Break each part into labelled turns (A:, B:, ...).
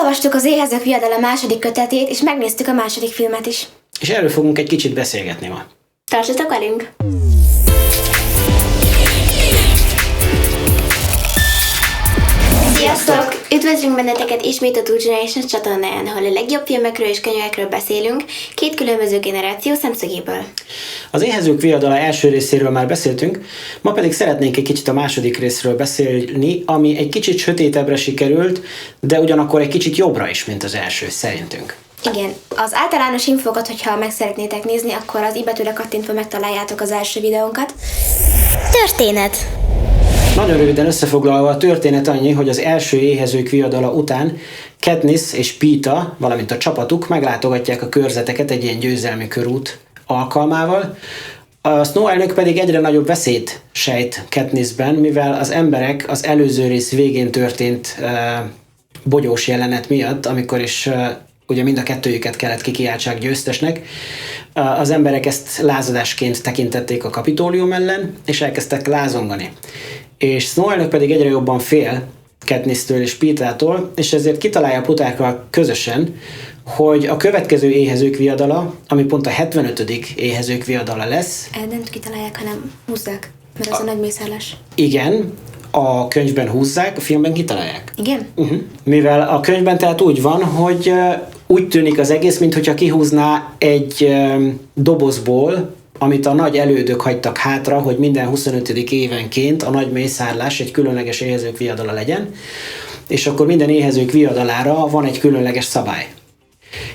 A: Elolvastuk az Éhezők viadala második kötetét, és megnéztük a második filmet is.
B: És erről fogunk egy kicsit beszélgetni ma.
A: Tartsatok velünk! Sziasztok! Üdvözlünk benneteket ismét a Two Generations csatornáján, ahol a legjobb filmekről és könyvekről beszélünk, két különböző generáció szemszögéből.
B: Az Éhezők viadala első részéről már beszéltünk, ma pedig szeretnénk egy kicsit a második részről beszélni, ami egy kicsit sötétebbre sikerült, de ugyanakkor egy kicsit jobbra is, mint az első, szerintünk.
A: Igen, az általános infókat, hogyha meg szeretnétek nézni, akkor az i-betűre kattintva megtaláljátok az első videónkat. Történet!
B: Nagyon röviden összefoglalva a történet annyi, hogy az első Éhezők viadala után Katniss és Peeta, valamint a csapatuk meglátogatják a körzeteket egy ilyen győzelmi körút alkalmával. A Snow elnök pedig egyre nagyobb veszélyt sejt Katnissben, mivel az emberek az előző rész végén történt bogyós jelenet miatt, amikor is ugye mind a kettőjüket kellett kikiáltsák győztesnek, az emberek ezt lázadásként tekintették a Kapitólium ellen, és elkezdtek lázongani. És Snow elnök pedig egyre jobban fél Katniss-től és Peetától, és ezért kitalálja Plutarkkal közösen, hogy a következő Éhezők viadala, ami pont a 75. Éhezők viadala lesz.
A: Nem kitalálják, hanem húzzák, mert az a nagy mészárlás.
B: Igen, a könyvben húzzák, a filmben kitalálják.
A: Igen?
B: Mivel a könyvben tehát úgy van, hogy úgy tűnik az egész, mintha kihúzná egy dobozból, amit a nagy elődök hagytak hátra, hogy minden 25. évenként a nagy mészárlás egy különleges Éhezők viadala legyen, és akkor minden Éhezők viadalára van egy különleges szabály.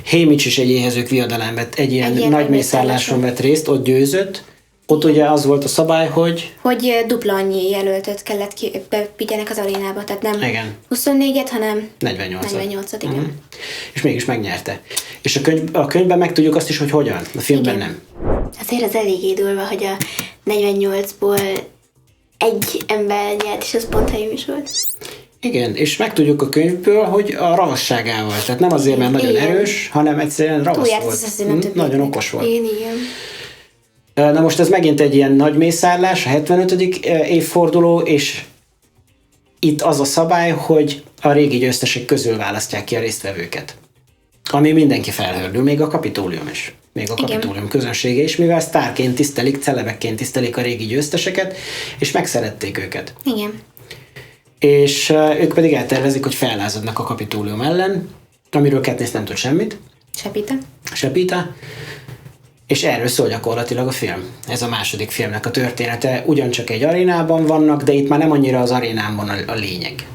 B: Haymitch is egy Éhezők viadalán vett, egy ilyen nagy mészárláson vett részt, ott győzött. Ott ugye az volt a szabály, hogy
A: dupla annyi jelöltöt kellett bevigyenek az arénába, tehát nem
B: igen.
A: 24-et, hanem
B: 48-at.
A: Igen.
B: És mégis megnyerte. És a könyvben megtudjuk azt is, hogy hogyan, a filmben igen. Nem.
A: Azért az eléggé durva, hogy a 48-ból egy ember nyert, és az pont Haymitch volt.
B: Igen, és megtudjuk a könyvből, hogy a ravasságával. Tehát nem azért, mert nagyon erős, hanem egyszerűen ravasz volt. Nagyon okos volt.
A: Igen.
B: Na most ez megint egy ilyen nagy mészárlás, a 75. évforduló, és itt az a szabály, hogy a régi győztesek közül választják ki a résztvevőket. Ami mindenki felhördül, még a Kapitólium is. Még a Kapitólium közönsége is, mivel sztárként tisztelik, celebekként tisztelik a régi győzteseket, és megszerették őket.
A: Igen.
B: És ők pedig eltervezik, hogy fellázadnak a Kapitólium ellen, amiről Katniss nem tud semmit. Se Peeta. És erről szól gyakorlatilag a film. Ez a második filmnek a története. Ugyancsak egy arénában vannak, de itt már nem annyira az arénában a lényeg.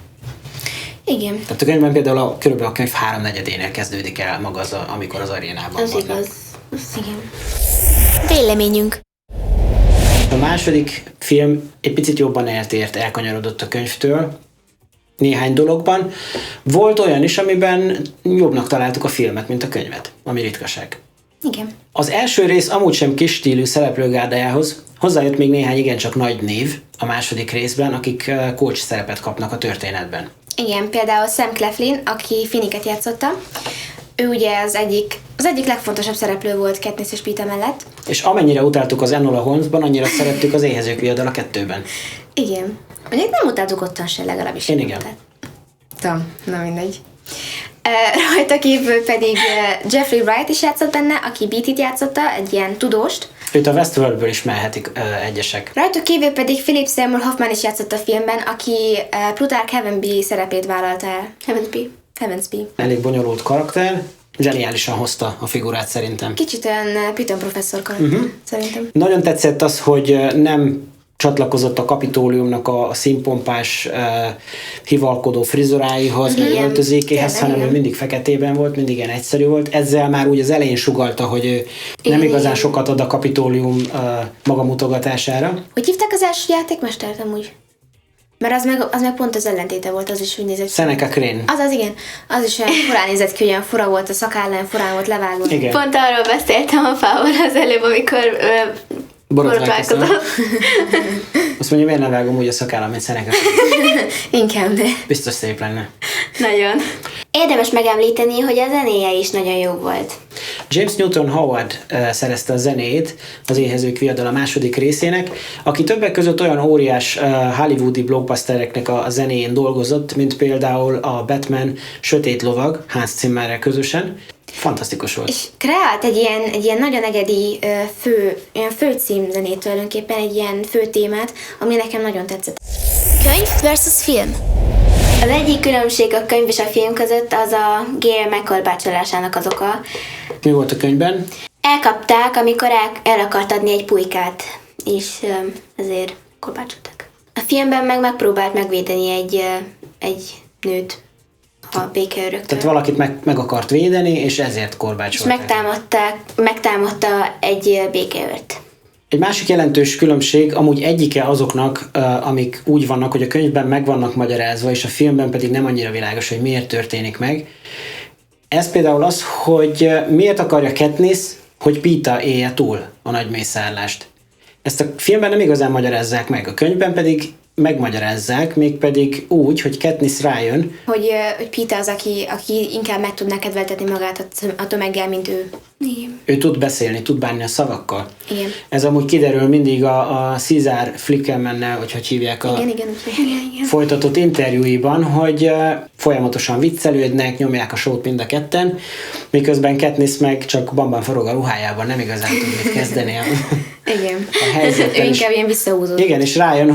A: Igen.
B: Tehát a könyvben például körülbelül a könyv 3/4-énél kezdődik el maga amikor az arénában
A: az
B: vannak.
A: Igaz. Igen. Véleményünk.
B: A második film egy picit jobban elkanyarodott a könyvtől néhány dologban. Volt olyan is, amiben jobbnak találtuk a filmet, mint a könyvet, ami ritkaság.
A: Igen.
B: Az első rész amúgy sem kis stílű szereplőgárdájához hozzájött még néhány igencsak nagy név a második részben, akik kulcs szerepet kapnak a történetben.
A: Igen, például Sam Claflin, aki Finniket játszotta. Ő ugye az egyik legfontosabb szereplő volt Katniss és Peeta mellett.
B: És amennyire utáltuk az Enola Holmesban, annyira szerettük az Éhezők viadala 2-ben.
A: Igen. Mondjuk nem utáltuk ottan se, legalábbis.
B: Én igen.
A: Na mindegy. Rajta kívül pedig Jeffrey Wright is játszott benne, aki Beetee-t játszotta, egy ilyen tudóst.
B: Őt a Westworldből ismerhetik egyesek.
A: Rajta kívül pedig Philip Seymour Hoffman is játszott a filmben, aki Plutarch Heavenby szerepét vállalta el. Heavensby.
B: Elég bonyolult karakter, zseniálisan hozta a figurát szerintem.
A: Kicsit olyan Piton professzor karakter, szerintem.
B: Nagyon tetszett az, hogy nem csatlakozott a Kapitóliumnak a színpompás, hivalkodó frizuráihoz, meg öltözékéhez, hanem ő mindig feketében volt, mindig ilyen egyszerű volt. Ezzel már úgy az elején sugallta, hogy ő nem igazán sokat ad a Kapitólium magamutogatására.
A: Hogy hívták az első játékmestert amúgy? Mert az meg pont az ellentéte volt, az is úgy nézett ki.
B: Seneca Crane.
A: Az igen. Az is olyan furán nézett ki, olyan fura volt a szakállán, furán volt levágva.
B: Igen.
A: Pont arról beszéltem a Pával az előbb, amikor borotválkozott.
B: Azt mondja, miért nem vágom úgy a szakállam, mint Seneca Crane?
A: Inkább, de...
B: Biztos szép lenne.
A: Nagyon. Érdemes megemlíteni, hogy a zenéje is nagyon jó volt.
B: James Newton Howard szerezte a zenéjét az Éhezők viadala második részének, aki többek között olyan óriás hollywoodi blockbustereknek a zenéjén dolgozott, mint például a Batman Sötét lovag, Hans Zimmerrel közösen. Fantasztikus volt.
A: És kreált egy ilyen nagyon egyedi fő címzenét tulajdonképpen, egy ilyen fő témát, ami nekem nagyon tetszett.
C: Könyv versus film.
A: Az egyik különbség a könyv és a film között az a Gail megkorbácsolásának az oka.
B: Mi volt a könyvben?
A: Elkapták, amikor el akart adni egy pulykát, és ezért korbácsoltak. A filmben meg megpróbált megvédeni egy nőt a békeőröktől.
B: Tehát valakit meg akart védeni, és ezért
A: És
B: korbácsolták.
A: megtámadta egy békeőrt.
B: Egy másik jelentős különbség amúgy egyike azoknak, amik úgy vannak, hogy a könyvben meg vannak magyarázva, és a filmben pedig nem annyira világos, hogy miért történik meg. Ez például az, hogy miért akarja Katniss, hogy Peeta élje túl a nagy mészárlást. Ezt a filmben nem igazán magyarázzák meg, a könyvben pedig megmagyarázzák, mégpedig úgy, hogy Katniss rájön,
A: Hogy Peeta az, aki inkább meg tudná kedveltetni magát a tömeggel, mint ő. Igen.
B: ő tud beszélni, tud bánni a szavakkal.
A: Igen.
B: Ez amúgy kiderül mindig a Caesar Flickermannel, hogy hívják
A: Igen.
B: folytatott interjúiban, hogy folyamatosan viccelődnek, nyomják a sót mind a ketten, miközben Katniss meg csak bamban forog a ruhájában, nem igazán tud mit kezdeni
A: Igen.
B: a helyzettel.
A: Ő inkább ilyen visszahúzódó.
B: Igen, és rájön,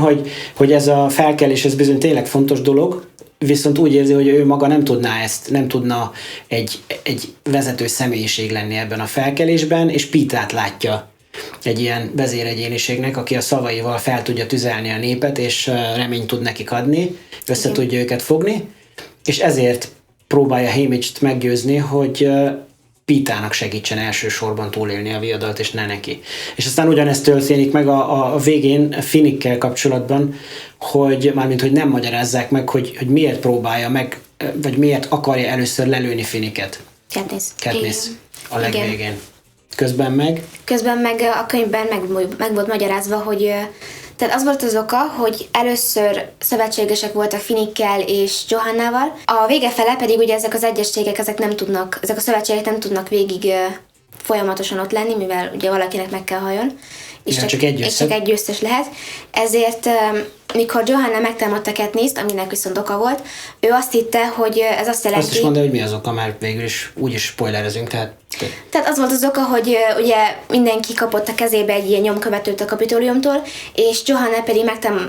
B: hogy ez a felkelés, ez bizony tényleg fontos dolog, viszont úgy érzi, hogy ő maga nem tudná ezt, nem tudna egy vezető személyiség lenni ebben a felkelésben, és Peetát látja egy ilyen vezéregyéniségnek, aki a szavaival fel tudja tüzelni a népet, és reményt tud nekik adni, össze tudja őket fogni, és ezért próbálja Haymitch-t meggyőzni, hogy Peetának segítsen elsősorban túlélni a viadalt, és ne neki. És aztán ugyanezt történik meg a végén Finnickkel kapcsolatban, hogy mármint, hogy nem magyarázzák meg, hogy miért próbálja meg, vagy miért akarja először lelőni Finnicket. Katniss a legvégén. Közben meg
A: a könyvben meg volt magyarázva, hogy tehát az volt az oka, hogy először szövetségesek voltak Finnickkel és Johannával, a vége fele pedig ugye ezek az egyességek, ezek a szövetségek nem tudnak végig folyamatosan ott lenni, mivel ugye valakinek meg kell halljon, és
B: ja, csak
A: egy győztes lehet. Ezért mikor Johanna megtámadta Katnisst, aminek viszont oka volt, ő azt hitte, hogy ez azt jelenti...
B: Azt is mondta, hogy mi az oka, mert végül is úgyis spoilerezünk,
A: Tehát az volt az oka, hogy ugye mindenki kapott a kezébe egy ilyen nyomkövetőt a Kapitóliumtól, és Johanna pedig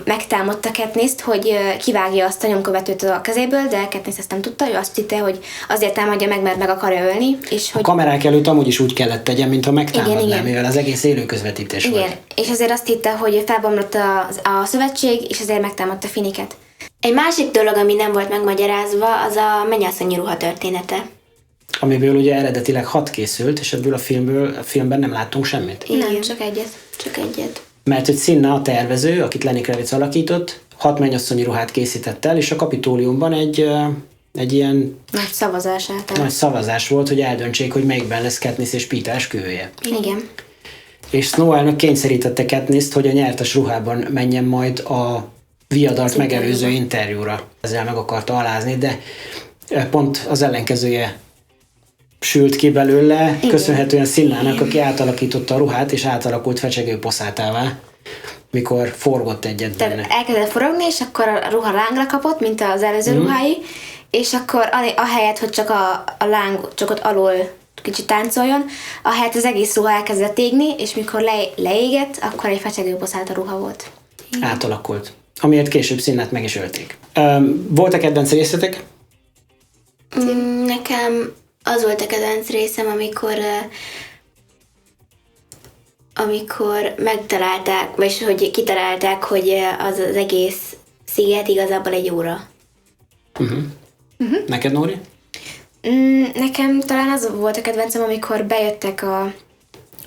A: megtámadta Katnisst, hogy kivágja azt a nyomkövetőt a kezéből, de Katniss ezt nem tudta, ő azt hitte, hogy azért támadja meg, mert meg akarja ölni. És hogy...
B: A kamerák előtt amúgy is úgy kellett tegyen, mintha megtámadná,
A: igen.
B: mivel az egész élő közvetítés
A: igen.
B: volt.
A: És azért azt hitte, hogy felbomlott a szövetség, és ezért megtámadta Finnicket. Egy másik dolog, ami nem volt megmagyarázva, az a mennyasszonyi ruha története.
B: Amiből ugye eredetileg 6 készült, és ebből a filmben nem láttunk semmit.
A: Nem, csak egyet.
B: Mert hogy Cinna a tervező, akit Lenny Kravitz alakított, 6 mennyasszonyi ruhát készített el, és a Kapitóliumban egy ilyen nagy szavazás volt, hogy eldöntsék, hogy melyikben lesz Katniss és Peeta esküvője.
A: Igen.
B: És Snow elnök kényszerítette Katnisst, hogy a nyertes ruhában menjen majd a viadalt megelőző interjúra. Ezzel meg akarta alázni, de pont az ellenkezője sült ki belőle, igen. Köszönhetően Cinnának, aki átalakította a ruhát, és átalakult fecsegő poszátává, mikor forgott egyet benne.
A: Tehát elkezdett forogni, és akkor a ruha lángra kapott, mint az előző ruhái, és akkor ahelyett, hogy csak a láng csak ott alól kicsit táncoljon, ahelyett az egész ruha elkezdett égni, és mikor leégett, akkor egy fecsegő poszát a ruha volt.
B: Átalakult. Amiért később Cinnát meg is ölték. Volt-e kedvenc részletek?
A: Nekem az volt a kedvenc részem, amikor megtalálták, vagy hogy kitalálták, hogy az egész sziget igazából egy óra.
B: Neked, Nóri?
A: Nekem talán az volt a kedvencem, amikor bejöttek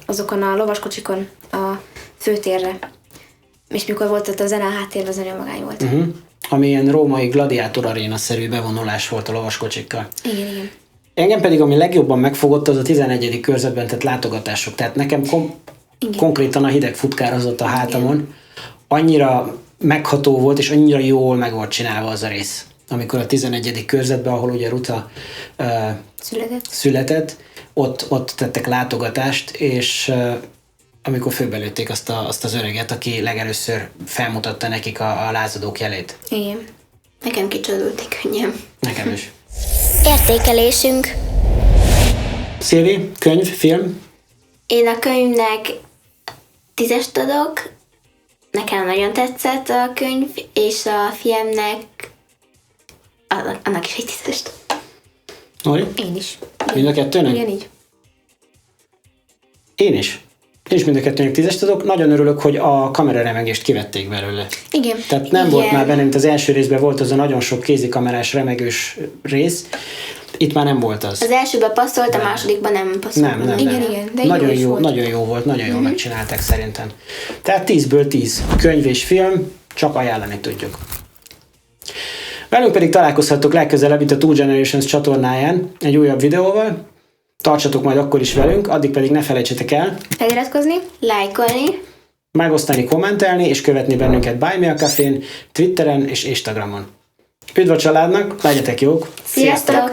A: azokon a lovaskocsikon a főtérre. És mikor volt ott a zene a háttérben, az nagyon magány volt.
B: Ami ilyen római gladiátor aréna-szerű bevonulás volt a lovaskocsikkal.
A: Igen.
B: Engem pedig, ami legjobban megfogott, az a 11. körzetben tett látogatások. Tehát nekem konkrétan a hideg futkározott a hátamon. Igen. Annyira megható volt, és annyira jól meg volt csinálva az a rész. Amikor a 11. körzetben, ahol ugye Ruta született, ott tettek látogatást, és amikor főbelőtték azt az öreget, aki legelőször felmutatta nekik a lázadók jelét.
A: Igen. Nekem kicsodulték könnyen.
B: Nekem is.
C: Értékelésünk.
B: Szilvi, könyv, film?
A: Én a könyvnek 10-est adok, nekem nagyon tetszett a könyv, és a filmnek annak is egy 10-est.
B: Nori?
A: Én is.
B: Mind a kettőnek?
A: Igen, így.
B: Én is. Én is mind a kettőnek 10-est adok. Nagyon örülök, hogy a kameraremegést kivették belőle.
A: Igen.
B: Tehát nem
A: Igen.
B: volt már benne, mint az első részben volt az a nagyon sok kézikamerás, remegős rész. Itt már nem volt az.
A: Az elsőben passzolt, a másodikban nem passzolt.
B: Nem.
A: Igen, de
B: nagyon
A: jó,
B: jó,
A: volt.
B: nagyon jó volt, nagyon jól megcsinálták szerintem. Tehát 10-ből 10. Könyv és film, csak ajánlani tudjuk. Velünk pedig találkozhattok legközelebb itt a Two Generations csatornáján egy újabb videóval. Tartsatok majd akkor is velünk, addig pedig ne felejtsetek el
A: Feliratkozni, lájkolni.
B: megosztani, kommentelni és követni bennünket Buy Me a Cafén, Twitteren és Instagramon. Üdv a családnak, legyetek jók!
A: Sziasztok!